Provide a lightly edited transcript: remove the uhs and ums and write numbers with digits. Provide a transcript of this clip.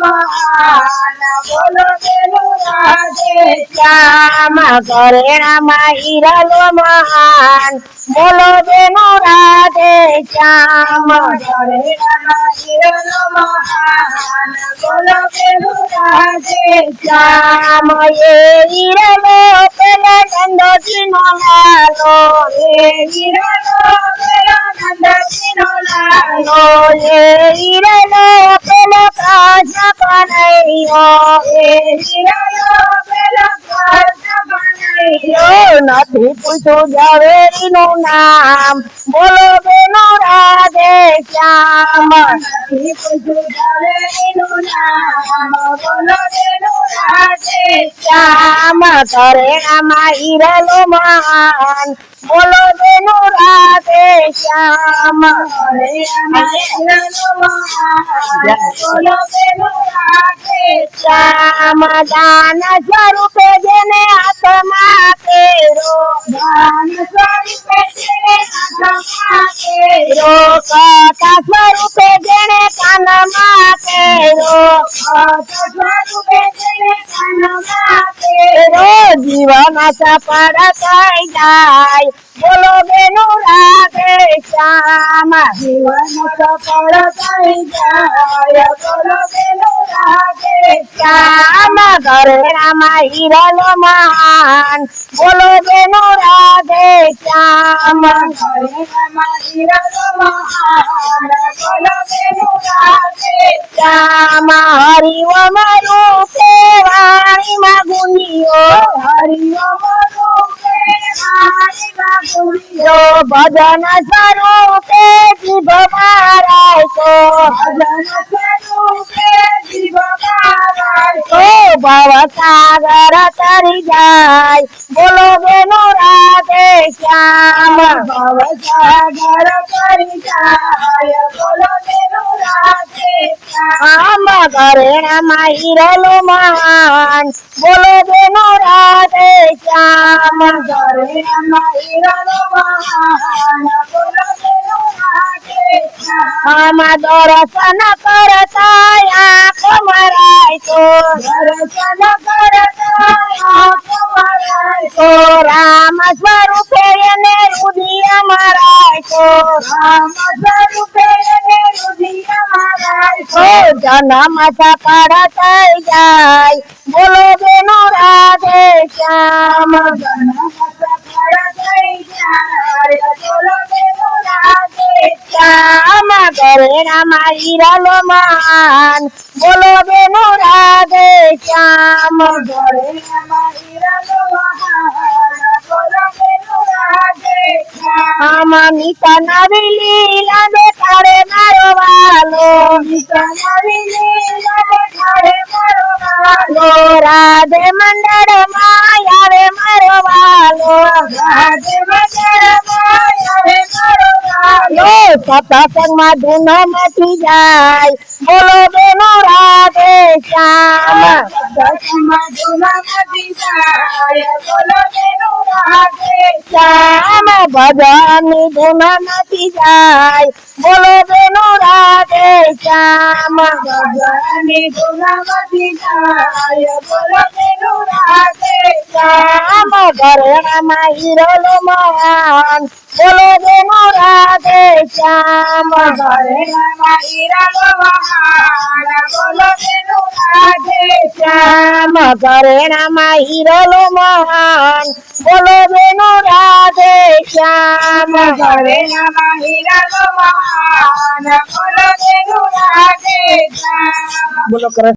મહાન બોલો બેનો રાધે શ્યામ ઘરેણામાં હિરલો મહાન બોલો બેનો રાધે શ્યામ ઘરેણામાં હિરલો મહાન બોલો બેનો રાધે શ્યામ એ હિરલો પેલા નંદજીનો લાલો એ હિરલો પેલો નંદજીનો લાલો એ હિરલો પેલો કૃષ્ણ કનૈયો એ હિરલો પેલો કૃષ્ણ કનૈયો નથી પૂછ્યું ઝવેરીનું નામ બોલો બેનો રાધે શ્યામ નથી પૂછ્યું ઝવેરીનું નામ બોલો બેનો રાધે શ્યામ ઘરેણામાં હિરલો મહાન બોલો બેનો રાધે શ્યામ ઘરેણામાં હિરલો મહાન બોલો બેનો રાધે શ્યામ દાન સ્વરૂપે જેને હાથમાં પહેરો દાન સ્વરૂપે જેને હાથમાં પહેરો કથા સ્વરૂપે જેને કાનમાં પહેરો સ્વરૂપે જેને કાનમાં પહેરો જીવન સફળ થઈ જાય બોલો બેનો રાધે શ્યામ જીવન સફળ થઈ જાય બોલો બેનો રાધે શ્યામ ઘરેણામાં હિરલો મહાન બોલો બેનો રાધે શ્યામ ઘરેણામાં હિરલો મહાન બોલો બેનો રાધે શ્યામ હરિઓ મારું વાણીમાં ગુંજ્યો હરિઓમ રૂપે વાણીમાં ગુંજો ભજન સ્વરૂપે જીભમાં રાખ્યો ભજન સ્વરૂપે જીવમાં ભવસાગર તરી જાય બોલો બેનો રાધે શ્યામ ભવસાગર કરી જાય બોલો બેનો રાધે આમ ઘરેણામાં હિરલો મહાન બોલો બેનો રાધે શ્યામ ઘરેણામાં હિરલો મહાન બોલો બેનો રાધે આમાં દર્શન કરતા આંખ મરાય તો દર્શન કરતા આંખ મરાય તો રામ સ્વરૂપે એને રુધિર મરાય તો રામ સ્વરૂપે એને રુધિર મરાય જન્મ સફળ થઈ જાય બોલો બેનો રાધે શ્યામ શ્યામ ઘરેણામાં હિરલો મહાન બોલો બેનો રાધે શ્યામ આમાં મીઠા નવી લીલા દેખાડે મારો વાલો રાધે મંડળ માં આવે મારો વાલો સત્સંગમાં ધૂન મચી જાય બોલો બેનો રાધે શ્યામ શ્યામ ભજનની ધૂન મચી જાય બોલો બેનો રાધે શ્યામ શ્યામ ઘરેણામાં હિરલો મહાન બોલો બેનો રાધે શ્યામ શ્યામ ઘરેણામાં હિરલો મહાન બોલો બેનો રાધે શ્યામ બોલો કૃષ્ણ